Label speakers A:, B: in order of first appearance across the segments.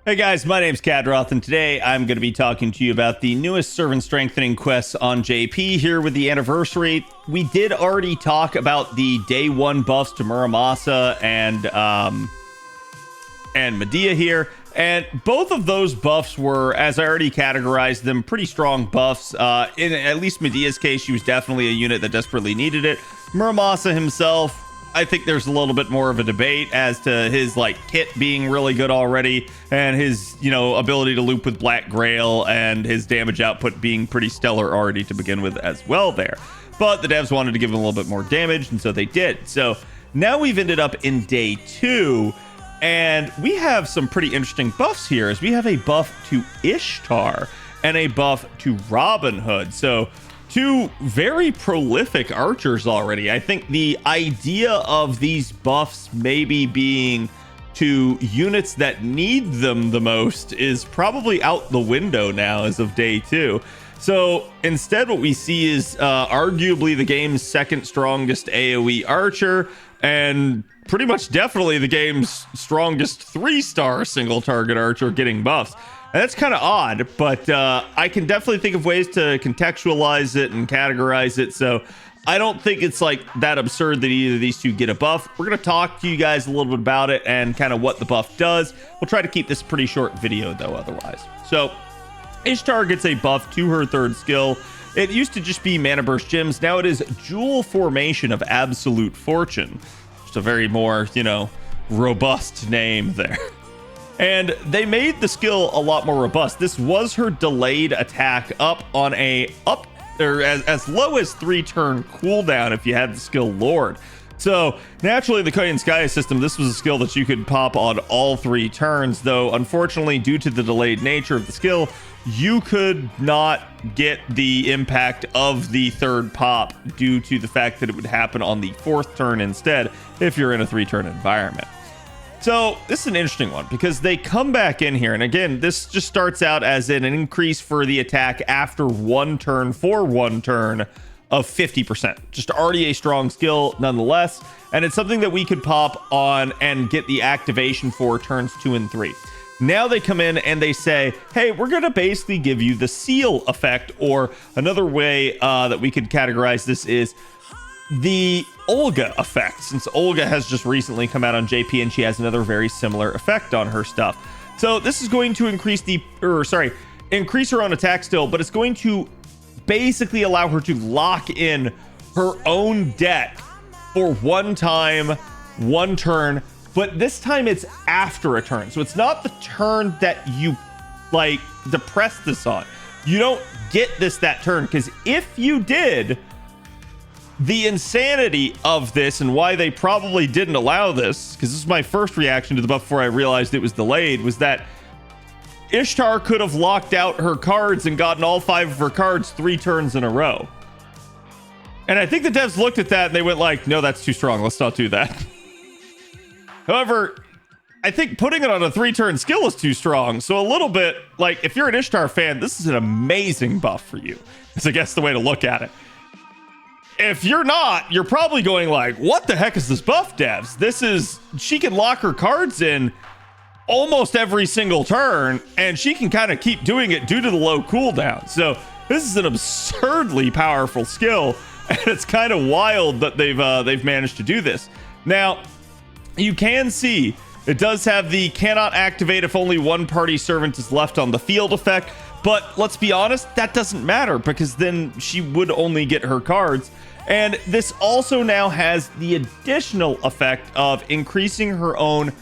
A: Hey guys, my name's Khadroth, and today I'm going to be talking to you about the newest servant strengthening quests on JP here with the anniversary. We did already talk about the day one buffs to Muramasa and Medea here, and both of those buffs were, as I already categorized them, pretty strong buffs. In at least Medea's case, she was definitely a unit that desperately needed it. Muramasa himself, I think there's a little bit more of a debate as to his kit being really good already, and his ability to loop with Black Grail and his damage output being pretty stellar already to begin with as well there. But the devs wanted to give him a little bit more damage, and so they did. So now we've ended up in day 2, and we have some pretty interesting buffs here, as we have a buff to Ishtar and a buff to Robin Hood. So two very prolific archers already. I think the idea of these buffs maybe being to units that need them the most is probably out the window now as of day 2. So instead what we see is arguably the game's second strongest AoE archer, and pretty much definitely the game's strongest 3-star single target archer getting buffs. And that's kind of odd, but I can definitely think of ways to contextualize it and categorize it. So I don't think it's that absurd that either of these two get a buff. We're going to talk to you guys a little bit about it and kind of what the buff does. We'll try to keep this a pretty short video though otherwise. So Ishtar gets a buff to her third skill. It used to just be Mana Burst Gems. Now it is Jewel Formation of Absolute Fortune. Just a very more, robust name there. And they made the skill a lot more robust. This was her delayed attack up on as low as 3-turn cooldown if you had the skill Lord. So naturally, the Koyan Sky system, this was a skill that you could pop on all 3 turns, though unfortunately, due to the delayed nature of the skill, you could not get the impact of the third pop due to the fact that it would happen on the 4th turn instead if you're in a 3-turn environment. So this is an interesting one because they come back in here, and again, this just starts out as an increase for the attack after 1 turn for 1 turn of 50%. Just already a strong skill nonetheless, and it's something that we could pop on and get the activation for turns 2 and 3. Now they come in and they say, hey, we're going to basically give you the seal effect, or another way that we could categorize this is the Olga effect, since Olga has just recently come out on JP and she has another very similar effect on her stuff. So this is going to increase her own attack still, but it's going to basically allow her to lock in her own deck for 1 time, 1 turn, but this time it's after a turn. So it's not the turn that you depress this on. You don't get this that turn, because if you did, the insanity of this and why they probably didn't allow this, because this is my first reaction to the buff before I realized it was delayed, was that Ishtar could have locked out her cards and gotten all 5 of her cards 3 turns in a row. And I think the devs looked at that and they went no, that's too strong. Let's not do that. However, I think putting it on a 3-turn skill is too strong. So a little bit, if you're an Ishtar fan, this is an amazing buff for you. Is I guess the way to look at it. If you're not, you're probably going what the heck is this buff, devs? She can lock her cards in almost every single turn, and she can kind of keep doing it due to the low cooldown. So this is an absurdly powerful skill, and it's kind of wild that they've managed to do this. Now, you can see it does have the cannot activate if only 1 party servant is left on the field effect, but let's be honest, that doesn't matter because then she would only get her cards. And this also now has the additional effect of increasing her own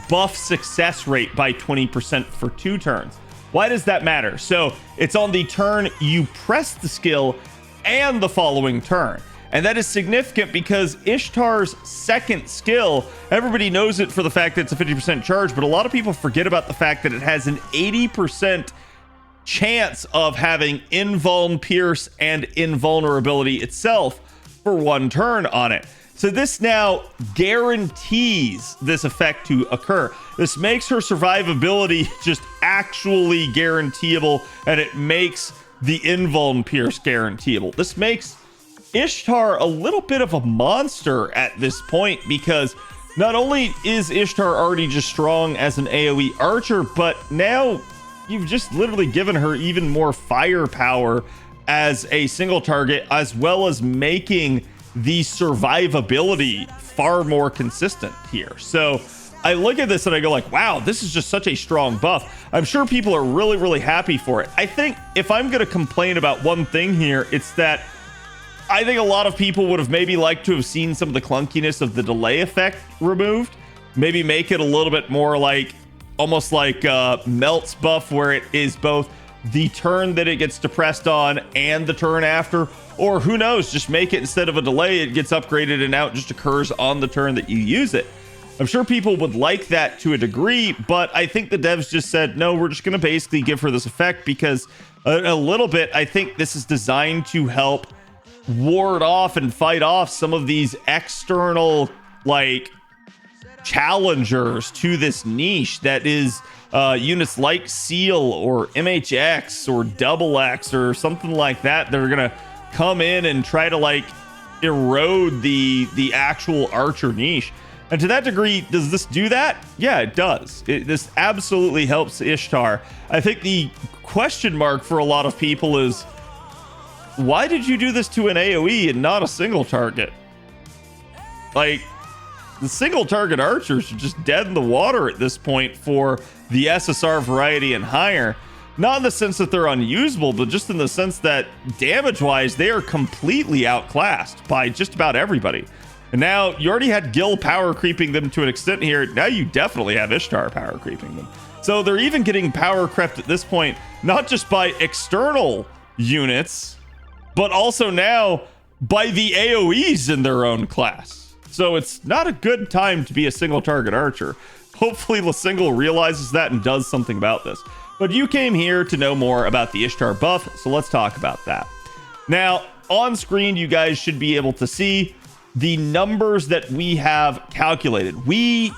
A: buff success rate by 20% for 2 turns. Why does that matter? So it's on the turn you press the skill and the following turn. And that is significant because Ishtar's second skill, everybody knows it for the fact that it's a 50% charge, but a lot of people forget about the fact that it has an 80% chance of having invuln, pierce, and invulnerability itself for 1 turn on it. So this now guarantees this effect to occur. This makes her survivability just actually guaranteeable, and it makes the invuln pierce guaranteeable. This makes Ishtar a little bit of a monster at this point because not only is Ishtar already just strong as an AoE archer, but now you've just literally given her even more firepower as a single target, as well as making the survivability far more consistent here. So I look at this and I go like, wow, this is just such a strong buff. I'm sure people are really, really happy for it. I think if I'm going to complain about one thing here, it's that I think a lot of people would have maybe liked to have seen some of the clunkiness of the delay effect removed. Maybe make it a little bit more like, almost like Melt's buff, where it is both the turn that it gets depressed on and the turn after. Or who knows, just make it, instead of a delay, it gets upgraded and now it just occurs on the turn that you use it. I'm sure people would like that to a degree, but I think the devs just said, no, we're just going to basically give her this effect because a little bit, I think this is designed to help ward off and fight off some of these external like challengers to this niche that is units like Seal or MHX or Double X or something like that. They're gonna come in and try to like erode the actual archer niche. And to that degree, does this do that? Yeah, it does. This absolutely helps Ishtar. I think the question mark for a lot of people is, why did you do this to an AoE and not a single target? Like, the single target archers are just dead in the water at this point for the SSR variety and higher. Not in the sense that they're unusable, but just in the sense that damage-wise, they are completely outclassed by just about everybody. And now you already had Gil power creeping them to an extent here. Now you definitely have Ishtar power creeping them. So they're even getting power crept at this point, not just by external units, but also now by the AoEs in their own class. So it's not a good time to be a single target archer. Hopefully LaSingle realizes that and does something about this. But you came here to know more about the Ishtar buff, so let's talk about that. Now, on screen, you guys should be able to see the numbers that we have calculated. We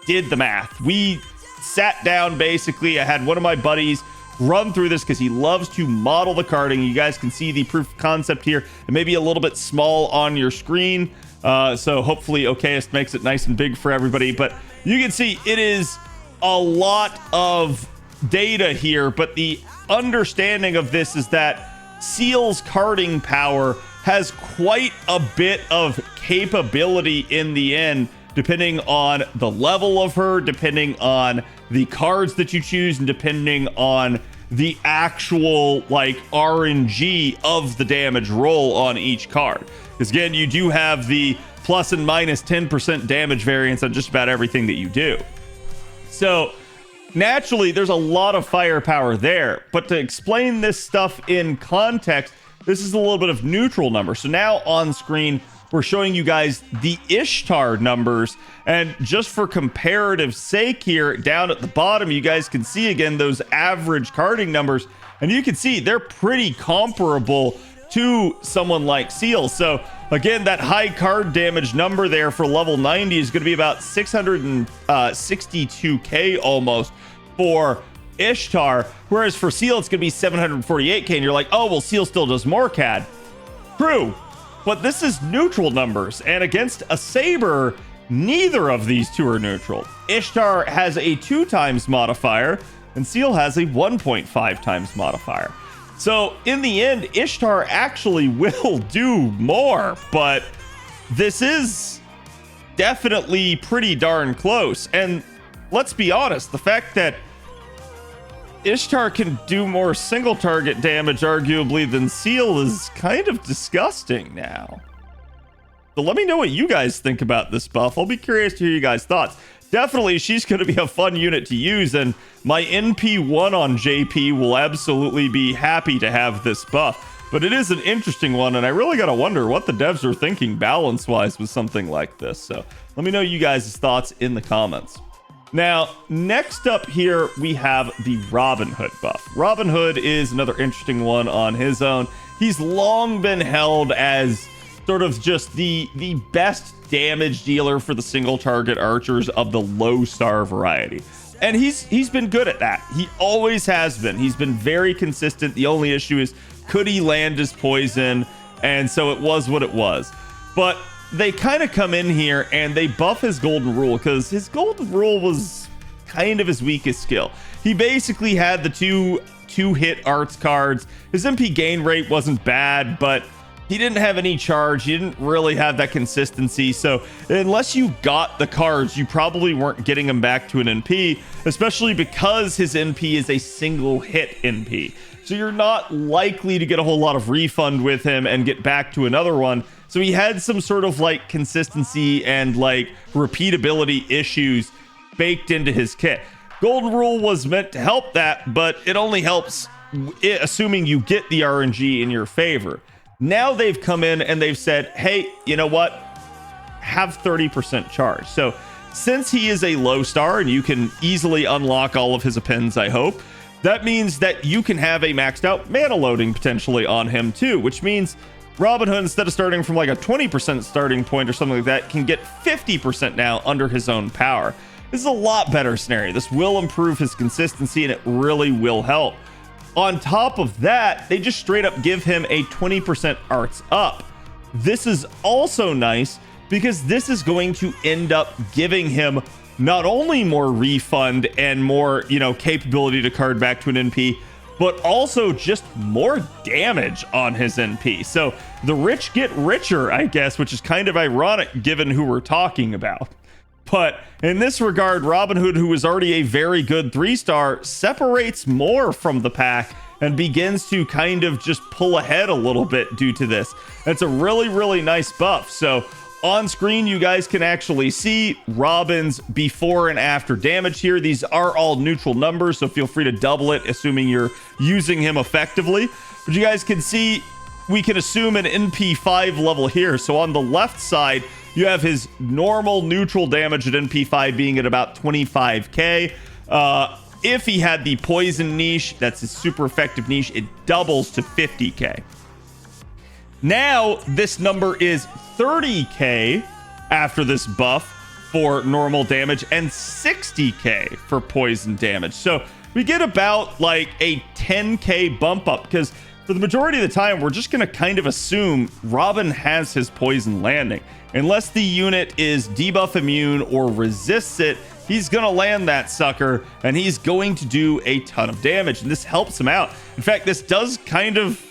A: did the math. We sat down, basically. I had one of my buddies run through this because he loves to model the carding. You guys can see the proof of concept here. It may be a little bit small on your screen, so hopefully Okayist makes it nice and big for everybody. But you can see it is a lot of data here, but the understanding of this is that Seal's carding power has quite a bit of capability in the end, depending on the level of her, depending on the cards that you choose, and depending on the actual like RNG of the damage roll on each card. Because again, you do have the plus and minus 10% damage variance on just about everything that you do. So naturally, there's a lot of firepower there. But to explain this stuff in context, this is a little bit of neutral number. So now on screen, we're showing you guys the Ishtar numbers. And just for comparative sake here, down at the bottom, you guys can see again those average carding numbers. And you can see they're pretty comparable to someone like Seal. So again, that high card damage number there for level 90 is going to be about 662k almost for Ishtar, whereas for Seal it's going to be 748k, and you're like, oh well, Seal still does more CAD. True, but this is neutral numbers, and against a Saber, neither of these two are neutral. Ishtar has a 2 times modifier and Seal has a 1.5 times modifier. So in the end, Ishtar actually will do more, but this is definitely pretty darn close. And let's be honest, the fact that Ishtar can do more single target damage arguably than Seal is kind of disgusting now. So let me know what you guys think about this buff. I'll be curious to hear you guys' thoughts. Definitely, she's going to be a fun unit to use, and my NP1 on JP will absolutely be happy to have this buff. But it is an interesting one, and I really got to wonder what the devs are thinking balance-wise with something like this. So let me know you guys' thoughts in the comments. Now, next up here, we have the Robin Hood buff. Robin Hood is another interesting one on his own. He's long been held as sort of just the best damage dealer for the single target archers of the low star variety. And he's been good at that. He always has been. He's been very consistent. The only issue is, could he land his poison? And so it was what it was. But they kind of come in here and they buff his golden rule, because his golden rule was kind of his weakest skill. He basically had the two hit arts cards. His MP gain rate wasn't bad, but he didn't have any charge. He didn't really have that consistency. So unless you got the cards, you probably weren't getting him back to an NP, especially because his NP is a single hit NP. So you're not likely to get a whole lot of refund with him and get back to another one. So he had some sort of like consistency and like repeatability issues baked into his kit. Golden Rule was meant to help that, but it only helps assuming you get the RNG in your favor. Now they've come in and they've said, hey, you know what? Have 30% charge. So since he is a low star and you can easily unlock all of his appends, I hope, that means that you can have a maxed out mana loading potentially on him too, which means Robin Hood, instead of starting from like a 20% starting point or something like that, can get 50% now under his own power. This is a lot better scenario. This will improve his consistency and it really will help. On top of that, they just straight up give him a 20% arts up. This is also nice because this is going to end up giving him not only more refund and more, capability to card back to an NP, but also just more damage on his NP. So the rich get richer, I guess, which is kind of ironic given who we're talking about. But in this regard, Robin Hood, who is already a very good 3-star, separates more from the pack and begins to kind of just pull ahead a little bit due to this. It's a really, really nice buff. So on screen, you guys can actually see Robin's before and after damage here. These are all neutral numbers, so feel free to double it, assuming you're using him effectively. But you guys can see, we can assume an NP5 level here. So on the left side, you have his normal neutral damage at NP5 being at about 25k. If he had the poison niche, that's his super effective niche, it doubles to 50k. Now this number is 30k after this buff for normal damage and 60k for poison damage. So we get about like a 10k bump up, because for the majority of the time, we're just going to kind of assume Robin has his poison landing. Unless the unit is debuff immune or resists it, he's going to land that sucker and he's going to do a ton of damage. And this helps him out. In fact, this does kind of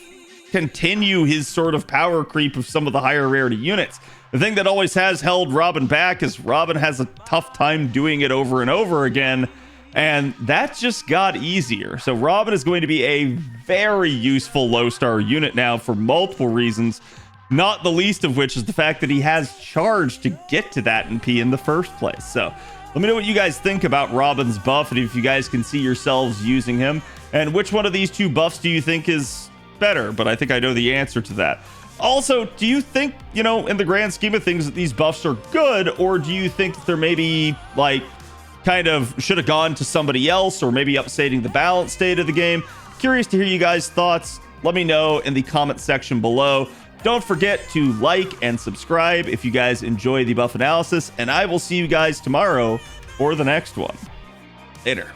A: continue his sort of power creep of some of the higher rarity units. The thing that always has held Robin back is Robin has a tough time doing it over and over again. And that just got easier. So Robin is going to be a very useful low star unit now for multiple reasons, not the least of which is the fact that he has charge to get to that NP in the first place. So let me know what you guys think about Robin's buff and if you guys can see yourselves using him, and which one of these two buffs do you think is better? But I think I know the answer to that. Also, do you think, in the grand scheme of things, that these buffs are good, or do you think that they're maybe like kind of should have gone to somebody else, or maybe updating the balance state of the game? Curious to hear you guys' thoughts. Let me know in the comment section below. Don't forget to like and subscribe if you guys enjoy the buff analysis, and I will see you guys tomorrow for the next one. Later.